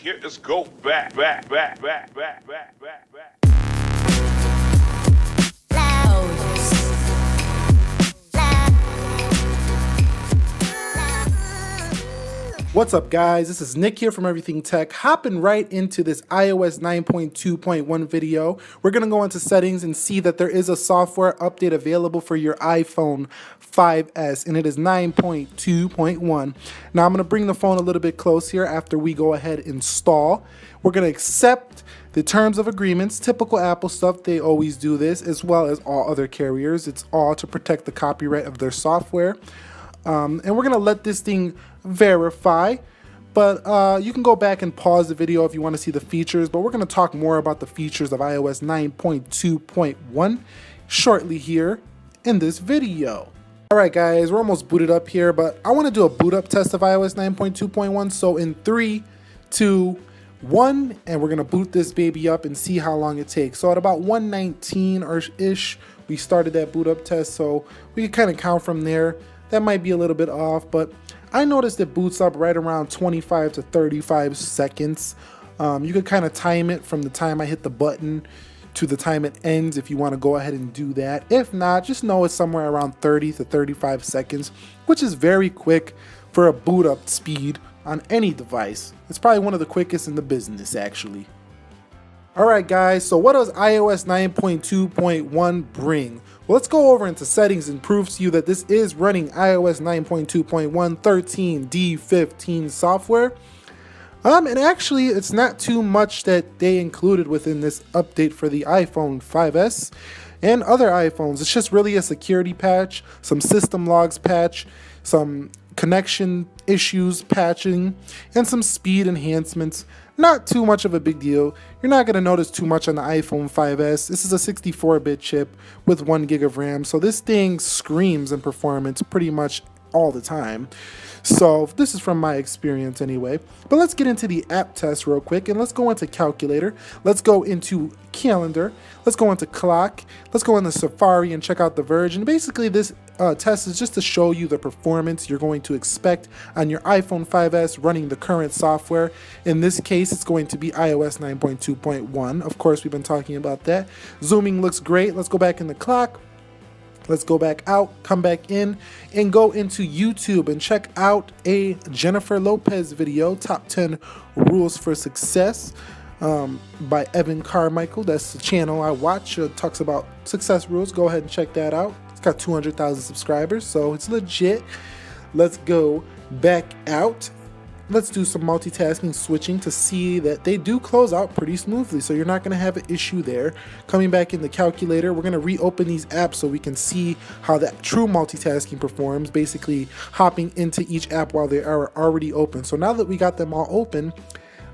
Here, let's go back. What's up, guys? This is Nick here from Everything Tech, hopping right into this iOS 9.2.1 video. We're going to go into settings and see that there is a software update available for your iPhone 5S, and it is 9.2.1. Now, I'm going to bring the phone a little bit close here after we go ahead and install. We're going to accept the terms of agreements, typical Apple stuff. They always do this, as well as all other carriers. It's all to protect the copyright of their software. And we're going to let this thing verify, but you can go back and pause the video if you want to see the features, but we're going to talk more about the features of iOS 9.2.1 shortly here in this video. Alright guys, we're almost booted up here, but I want to do a boot up test of iOS 9.2.1, so in 3, 2, 1, and we're going to boot this baby up and see how long it takes. So at about 119-ish, we started that boot up test, so we can kind of count from there. That might be a little bit off, but I noticed it boots up right around 25 to 35 seconds. You could kind of time it from the time I hit the button to the time it ends if you want to go ahead and do that. If not, just know it's somewhere around 30 to 35 seconds, which is very quick for a boot up speed on any device. It's probably one of the quickest in the business, actually. Alright guys, so what does iOS 9.2.1 bring? Well, let's go over into settings and prove to you that this is running iOS 9.2.1 13D15 software. And actually, it's not too much that they included within this update for the iPhone 5S and other iPhones. It's just really a security patch, some system logs patch, some connection issues patching, and some speed enhancements. Not too much of a big deal. You're not going to notice too much on the iPhone 5S. This is a 64-bit chip with 1 gig of RAM, so this thing screams in performance pretty much all the time. So this is from my experience anyway. But let's get into the app test real quick, and let's go into calculator. Let's go into calendar. Let's go into clock. Let's go into Safari and check out the version. Basically, this test is just to show you the performance you're going to expect on your iPhone 5S running the current software. In this case, it's going to be iOS 9.2.1. Of course, we've been talking about that. Zooming looks great. Let's go back in the clock. Let's go back out, come back in, and go into YouTube and check out a Jennifer Lopez video, Top 10 Rules for Success, by Evan Carmichael. That's the channel I watch. It talks about success rules. Go ahead and check that out. It's got 200,000 subscribers, so it's legit. Let's go back out. Let's do some multitasking switching to see that they do close out pretty smoothly, so you're not going to have an issue there. Coming back in the calculator, we're going to reopen these apps so we can see how that true multitasking performs, basically hopping into each app while they are already open. So now that we got them all open,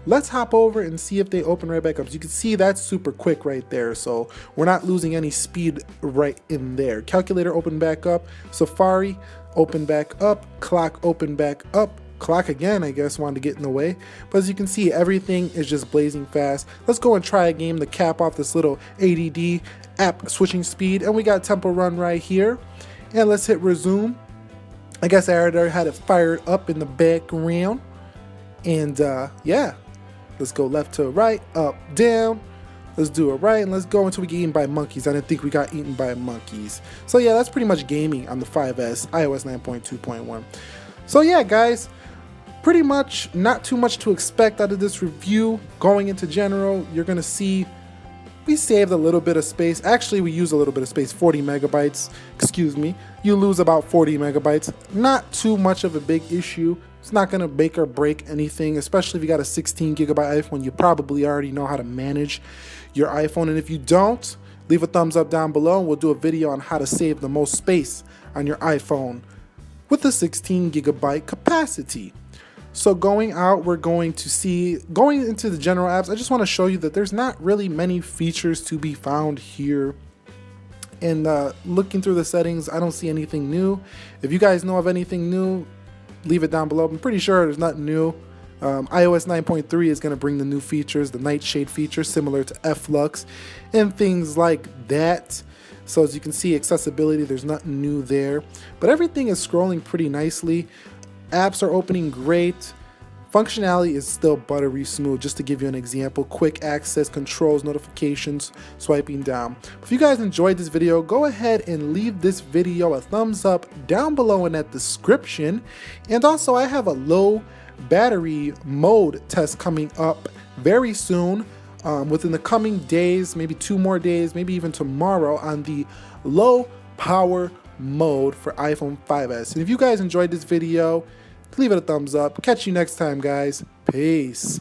let's hop over and see if they open right back up. So you can see that's super quick right there, so we're not losing any speed right in there. Calculator open back up, Safari open back up, clock open back up, clock again, I guess, wanted to get in the way. But as you can see, everything is just blazing fast. Let's go and try a game to cap off this little ADD app switching speed. And we got Temple Run right here. And let's hit resume. I guess I already had it fired up in the background. And yeah, let's go left to right, up, down. Let's do it right, and let's go until we get eaten by monkeys. I didn't think we got eaten by monkeys. So yeah, that's pretty much gaming on the 5S, iOS 9.2.1. So yeah, guys, pretty much not too much to expect out of this review. Going into general, you're going to see we saved a little bit of space. Actually, we use a little bit of space, 40 megabytes. Excuse me. You lose about 40 megabytes. Not too much of a big issue. It's not going to make or break anything, especially if you got a 16 gigabyte iPhone. You probably already know how to manage your iPhone. And if you don't, leave a thumbs up down below and we'll do a video on how to save the most space on your iPhone with a 16 gigabyte capacity. So going out, we're going to see, going into the general apps, I just want to show you that there's not really many features to be found here. And looking through the settings, I don't see anything new. If you guys know of anything new, leave it down below. I'm pretty sure there's nothing new. iOS 9.3 is going to bring the new features, the nightshade feature, similar to F-Lux and things like that. So as you can see, accessibility, there's nothing new there. But everything is scrolling pretty nicely. Apps are opening great. Functionality is still buttery smooth. Just to give you an example, quick access, controls, notifications, swiping down. If you guys enjoyed this video, go ahead and leave this video a thumbs up down below in that description. And also, I have a low battery mode test coming up very soon, within the coming days, maybe 2 more days, maybe even tomorrow, on the low power mode for iPhone 5s. And if you guys enjoyed this video, leave it a thumbs up. Catch you next time, guys. Peace.